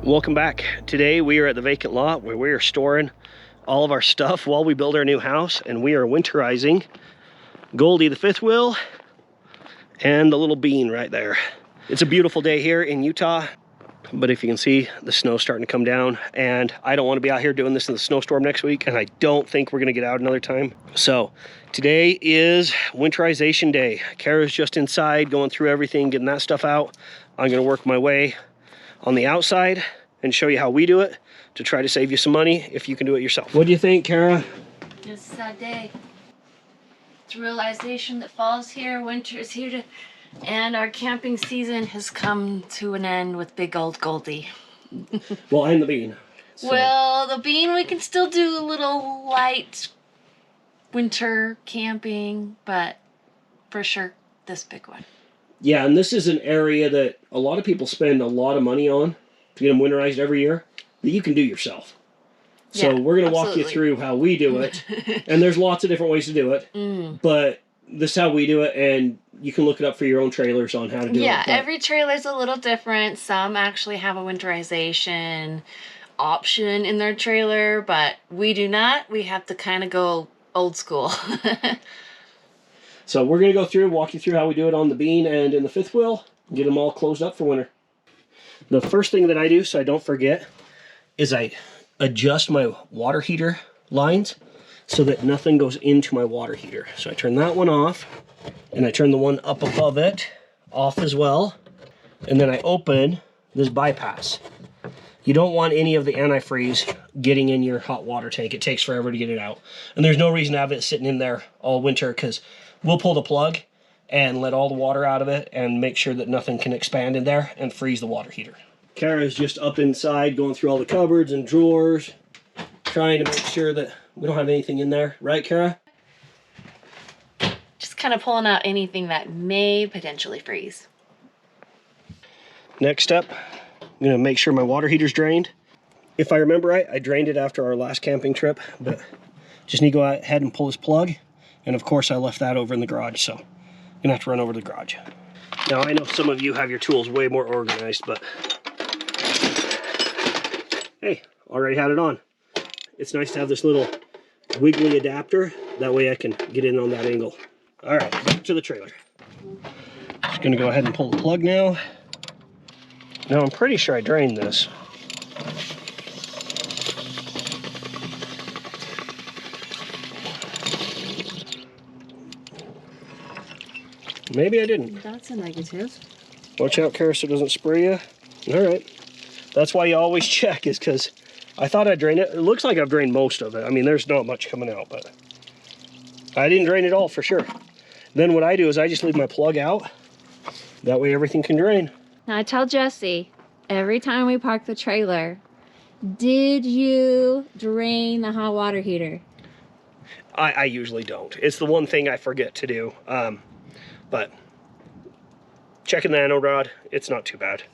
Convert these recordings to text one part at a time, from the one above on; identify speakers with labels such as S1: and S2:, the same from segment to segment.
S1: Welcome back. Today we are at the vacant lot where we are storing all of our stuff while we build our new house, and we are winterizing Goldy the fifth wheel and the little bean right there. It's a beautiful day here in Utah, but if you can see, the snow's starting to come down, and I don't want to be out here doing this in the snowstorm next week, and I don't think we're gonna get out another time. So today is winterization day. Kara's just inside going through everything, getting that stuff out. I'm gonna work my way on the outside and show you how we do it to try to save you some money if you can do it yourself. What do you think, Kara?
S2: It's a sad day. It's realization that fall's here, winter is here, and our camping season has come to an end with big old Goldy.
S1: Well, and the bean.
S2: So. Well, the bean we can still do a little light winter camping, but for sure this big one.
S1: Yeah, and this is an area that a lot of people spend a lot of money on to get them winterized every year that you can do yourself. So yeah, we're going to walk you through how we do it. And there's lots of different ways to do it. But this is how we do it, and you can look it up for your own trailers on how to do it.
S2: Yeah, every trailer's a little different. Some actually have a winterization option in their trailer, but we do not. We have to kind of go old school.
S1: So we're going to go through, walk you through how we do it on the bean and in the fifth wheel, and get them all closed up for winter. The first thing that I do, so I don't forget, is I adjust my water heater lines so that nothing goes into my water heater. So I turn that one off, and I turn the one up above it off as well, and then I open this bypass. You don't want any of the antifreeze getting in your hot water tank. It takes forever to get it out. And there's no reason to have it sitting in there all winter, because we'll pull the plug and let all the water out of it and make sure that nothing can expand in there and freeze the water heater. Kara's just up inside going through all the cupboards and drawers, trying to make sure that we don't have anything in there. Right, Kara?
S2: Just kind of pulling out anything that may potentially freeze.
S1: Next up, I'm going to make sure my water heater's drained. If I remember right, I drained it after our last camping trip, but just need to go ahead and pull this plug. And of course I left that over in the garage, so I'm gonna have to run over to the garage. Now I know some of you have your tools way more organized, but hey, already had it on. It's nice to have this little wiggly adapter. That way I can get in on that angle. All right, back to the trailer. Just gonna go ahead and pull the plug now. Now I'm pretty sure I drained this. Maybe I didn't.
S2: That's a negative.
S1: Watch out, Kara, so it doesn't spray you. All right. That's why you always check, is because I thought I drained it. It looks like I've drained most of it. I mean, there's not much coming out, but I didn't drain it all for sure. Then what I do is I just leave my plug out. That way everything can drain.
S3: Now I tell Jesse, every time we park the trailer, did you drain the hot water heater?
S1: I usually don't. It's the one thing I forget to do. But checking the anode rod, it's not too bad.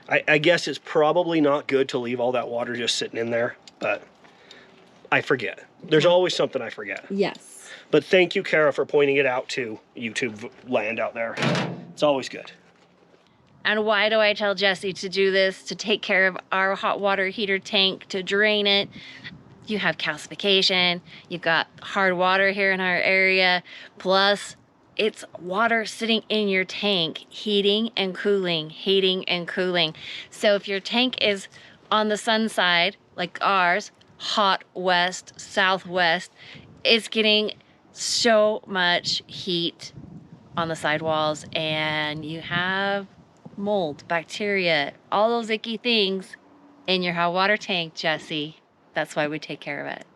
S1: I guess it's probably not good to leave all that water just sitting in there, but I forget. There's always something I forget.
S3: Yes.
S1: But thank you, Kara, for pointing it out to YouTube land out there. It's always good.
S2: And why do I tell Jesse to do this? To take care of our hot water heater tank, to drain it. You have calcification, you've got hard water here in our area, plus it's water sitting in your tank, heating and cooling, heating and cooling. So if your tank is on the sun side, like ours, hot west, southwest, it's getting so much heat on the sidewalls, and you have mold, bacteria, all those icky things in your hot water tank, Jesse. That's why we take care of it.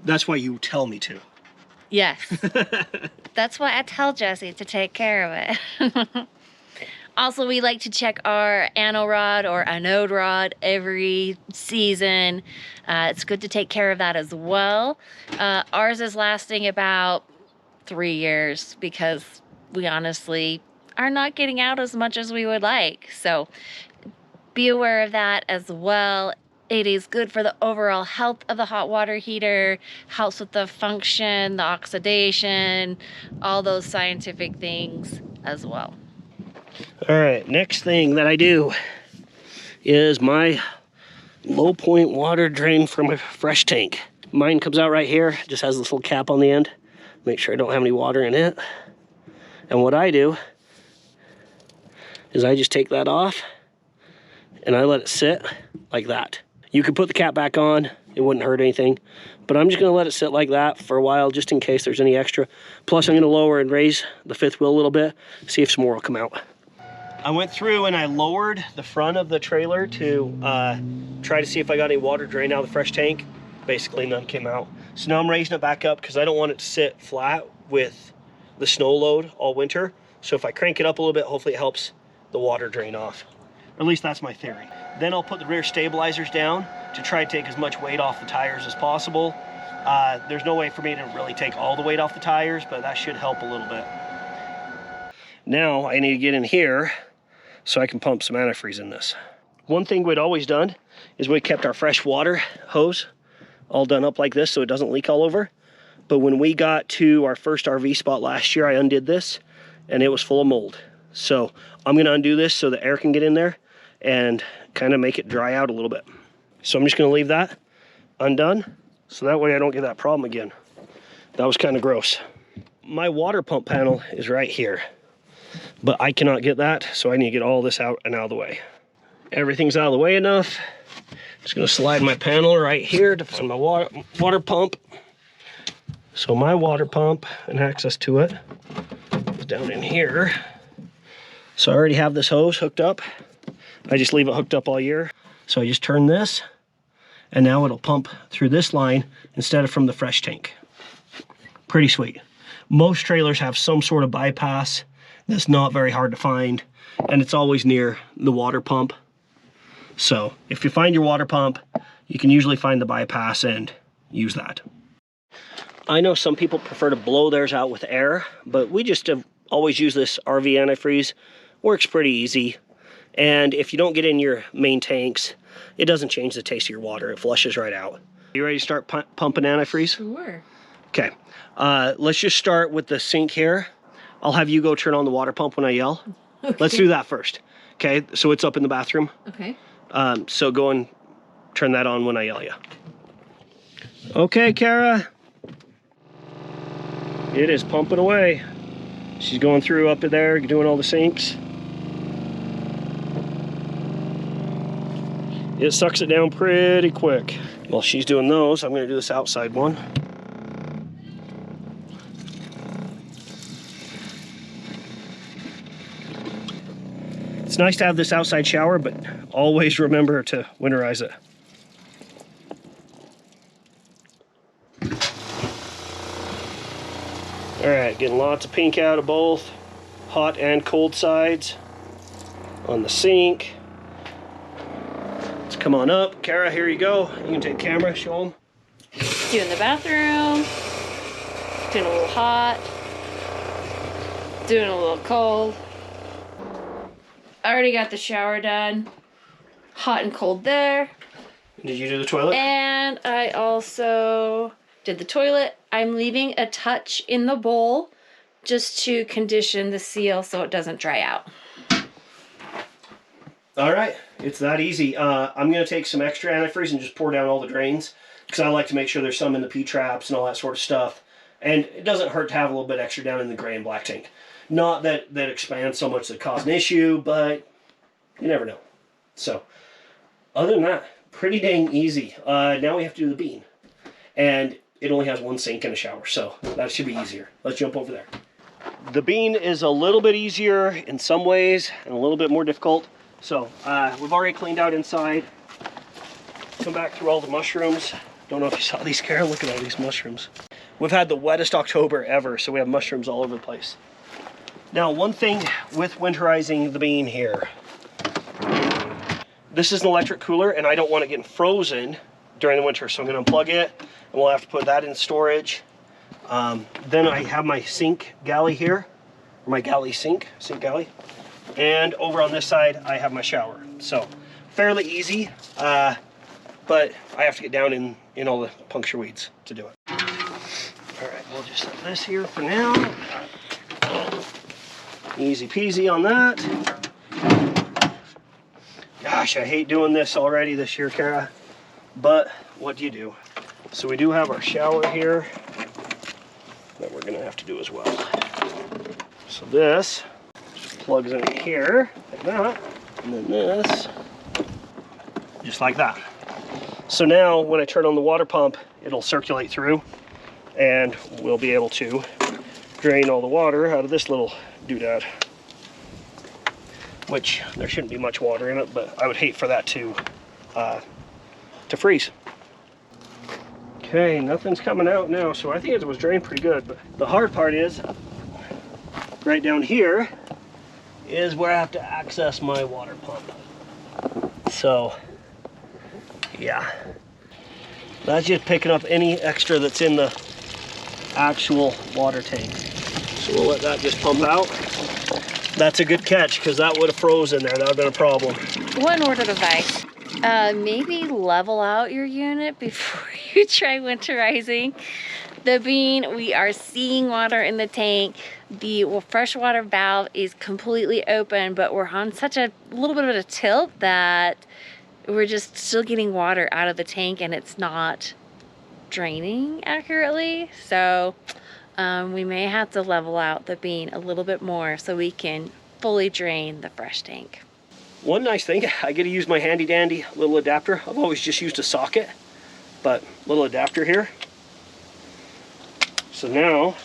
S1: That's why you tell me to.
S2: Yes. That's why I tell Jesse to take care of it. Also, we like to check our anode rod or anode rod every season. It's good to take care of that as well. Ours is lasting about 3 years because we honestly are not getting out as much as we would like. So be aware of that as well. It is good for the overall health of the hot water heater, helps with the function, the oxidation, all those scientific things as well.
S1: All right, next thing that I do is my Low point water drain from a fresh tank. Mine comes out right here, just has this little cap on the end. Make sure I don't have any water in it. And what I do is I just take that off and I let it sit like that. You could put the cap back on, it wouldn't hurt anything, but I'm just gonna let it sit like that for a while just in case there's any extra. Plus I'm gonna lower and raise the fifth wheel a little bit, see if some more will come out. I went through and I lowered the front of the trailer to try to see if I got any water drain out of the fresh tank. Basically none came out. So now I'm raising it back up because I don't want it to sit flat with the snow load all winter. So if I crank it up a little bit, hopefully it helps the water drain off. Or at least that's my theory. Then I'll put the rear stabilizers down to try to take as much weight off the tires as possible. There's no way for me to really take all the weight off the tires, but that should help a little bit. Now I need to get in here so I can pump some antifreeze in this. One thing we'd always done is we kept our fresh water hose all done up like this so it doesn't leak all over. But when we got to our first RV spot last year, I undid this and it was full of mold. So I'm gonna undo this so the air can get in there and kind of make it dry out a little bit. So I'm just gonna leave that undone so that way I don't get that problem again. That was kind of gross. My water pump panel is right here, but I cannot get that, so I need to get all this out and out of the way. Everything's out of the way enough. Just gonna slide my panel right here to find my water pump. So my water pump and access to it is down in here. So I already have this hose hooked up. I just leave it hooked up all year. So I just turn this and now it'll pump through this line instead of from the fresh tank. Pretty sweet. Most trailers have some sort of bypass that's not very hard to find and it's always near the water pump. So if you find your water pump, you can usually find the bypass and use that. I know some people prefer to blow theirs out with air, but we just have always used this RV antifreeze. Works pretty easy. And if you don't get in your main tanks, it doesn't change the taste of your water. It flushes right out. You ready to start pumping antifreeze?
S3: Sure.
S1: Okay, let's just start with the sink here. I'll have you go turn on the water pump when I yell. Okay. Let's do that first. Okay, so it's up in the bathroom.
S3: Okay.
S1: So go and turn that on when I yell you. Okay, Kara. It is pumping away. She's going through up to there, doing all the sinks. It sucks it down pretty quick. While she's doing those, I'm gonna do this outside one. It's nice to have this outside shower, but always remember to winterize it. All right, getting lots of pink out of both hot and cold sides on the sink. Let's come on up. Kara, here you go. You can take the camera, show them.
S2: Doing the bathroom, doing a little hot, doing a little cold. I already got the shower done. Hot and cold there.
S1: Did you do the toilet?
S2: And I also did the toilet. I'm leaving a touch in the bowl just to condition the seal so it doesn't dry out.
S1: All right, it's that easy. I'm gonna take some extra antifreeze and just pour down all the drains because I like to make sure there's some in the P-traps and all that sort of stuff. And it doesn't hurt to have a little bit extra down in the gray and black tank. Not that that expands so much that cause an issue, but you never know. So, other than that, pretty dang easy. Now we have to do the bean. And it only has one sink and a shower, so that should be easier. Let's jump over there. The bean is a little bit easier in some ways and a little bit more difficult. So, we've already cleaned out inside. Come back through all the mushrooms. Don't know if you saw these, Karen. Look at all these mushrooms. We've had the wettest October ever, so we have mushrooms all over the place. Now, one thing with winterizing the bean here, this is an electric cooler and I don't want it getting frozen during the winter, so I'm going to unplug it and we'll have to put that in storage. Then I have my sink galley here, or my galley sink galley, and over on this side I have my shower. So fairly easy, but I have to get down in all the puncture weeds to do it. All right, we'll just set this here for now. Easy peasy on that. Gosh, I hate doing this already this year, Kara. But what do you do? So we do have our shower here that we're gonna have to do as well. So this just plugs in here like that, and then this just like that. So now when I turn on the water pump, it'll circulate through and we'll be able to drain all the water out of this little doodad. Which there shouldn't be much water in it, but I would hate for that to freeze. Okay, nothing's coming out now, so I think it was drained pretty good. But the hard part is, right down here is where I have to access my water pump. So, yeah. That's just picking up any extra that's in the actual water tank. So we'll let that just pump out. That's a good catch, because that would have frozen there. That would have been a problem.
S2: One word of advice. Maybe level out your unit before you try winterizing. The bean, we are seeing water in the tank. The freshwater valve is completely open, but we're on such a little bit of a tilt that we're just still getting water out of the tank and it's not draining accurately. So we may have to level out the bean a little bit more so we can fully drain the fresh tank.
S1: One nice thing, I get to use my handy dandy little adapter. I've always just used a socket, but little adapter here. So now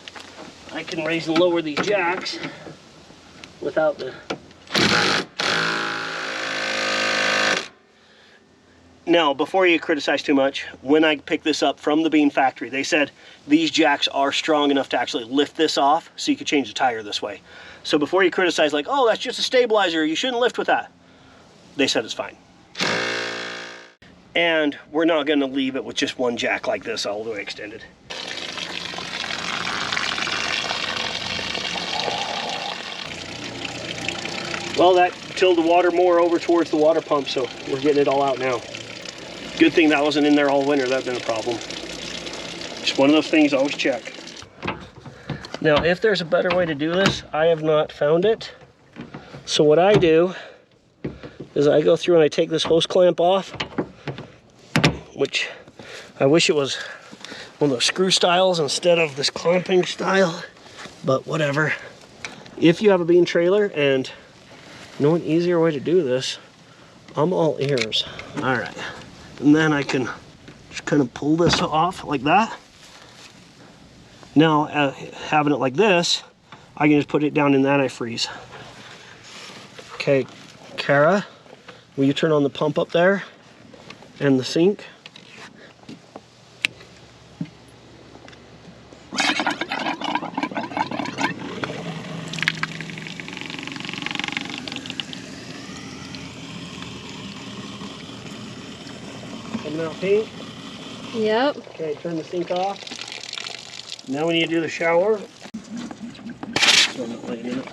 S1: I can raise and lower these jacks without the... Now, before you criticize too much, when I picked this up from the Bean factory, they said these jacks are strong enough to actually lift this off so you could change the tire this way. So before you criticize like, oh, that's just a stabilizer, you shouldn't lift with that. They said it's fine. And we're not gonna leave it with just one jack like this all the way extended. Well, that tilled the water more over towards the water pump, so we're getting it all out now. Good thing that wasn't in there all winter, that'd been a problem. Just one of those things, always check. Now, if there's a better way to do this, I have not found it. So what I do is I go through and I take this hose clamp off, which I wish it was one of those screw styles instead of this clamping style, but whatever. If you have a bean trailer and know an easier way to do this, I'm all ears. All right, and then I can just kind of pull this off like that. Now, having it like this, I can just put it down in the antifreeze. Okay, Kara, will you turn on the pump up there and the sink? Coming out pink?
S3: Yep.
S1: Okay, turn the sink off. Now we need to do the shower. So I'm not laying in it.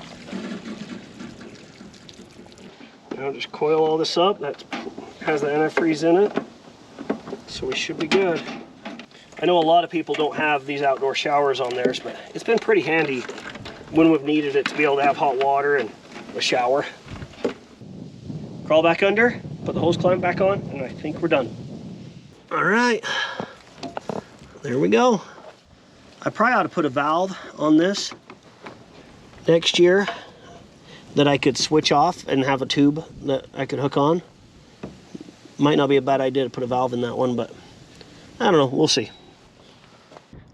S1: Now just coil all this up. That has the antifreeze in it. So we should be good. I know a lot of people don't have these outdoor showers on theirs, but it's been pretty handy when we've needed it to be able to have hot water and a shower. Crawl back under, put the hose clamp back on, and I think we're done. All right, there we go. I probably ought to put a valve on this next year that I could switch off and have a tube that I could hook on. Might not be a bad idea to put a valve in that one, but I don't know, we'll see.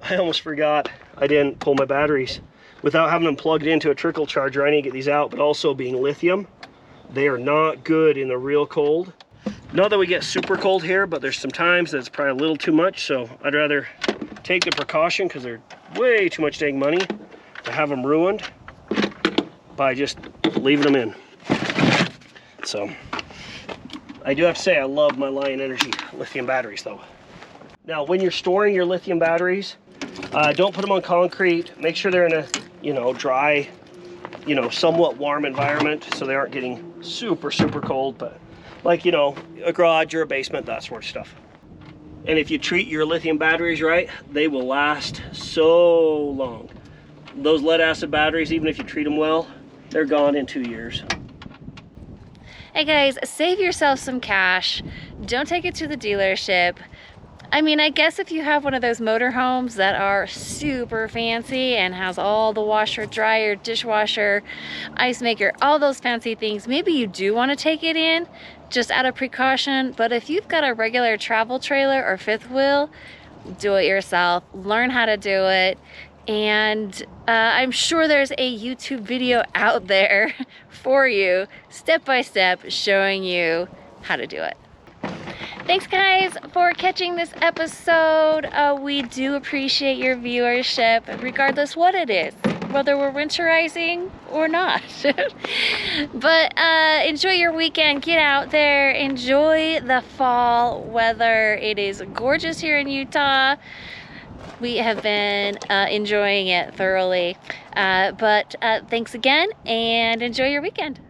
S1: I almost forgot I didn't pull my batteries. Without having them plugged into a trickle charger, I need to get these out, but also being lithium, they are not good in the real cold. Not that we get super cold here, but there's some times that's probably a little too much, so I'd rather take the precaution, because they're way too much dang money to have them ruined by just leaving them in. So I do have to say I love my Lion Energy lithium batteries though. Now when you're storing your lithium batteries, don't put them on concrete. Make sure they're in a dry, somewhat warm environment so they aren't getting super cold, but like a garage or a basement, that sort of stuff. And if you treat your lithium batteries right, they will last so long. Those lead acid batteries, even if you treat them well, they're gone in 2 years.
S2: Hey guys, save yourself some cash. Don't take it to the dealership. I mean, I guess if you have one of those motorhomes that are super fancy and has all the washer, dryer, dishwasher, ice maker, all those fancy things, maybe you do want to take it in just out of precaution. But if you've got a regular travel trailer or fifth wheel, do it yourself. Learn how to do it. And I'm sure there's a YouTube video out there for you, step by step, showing you how to do it. Thanks guys for catching this episode. We do appreciate your viewership, regardless what it is, whether we're winterizing or not. But enjoy your weekend. Get out there, enjoy the fall weather. It is gorgeous here in Utah. We have been enjoying it thoroughly. But thanks again, and enjoy your weekend.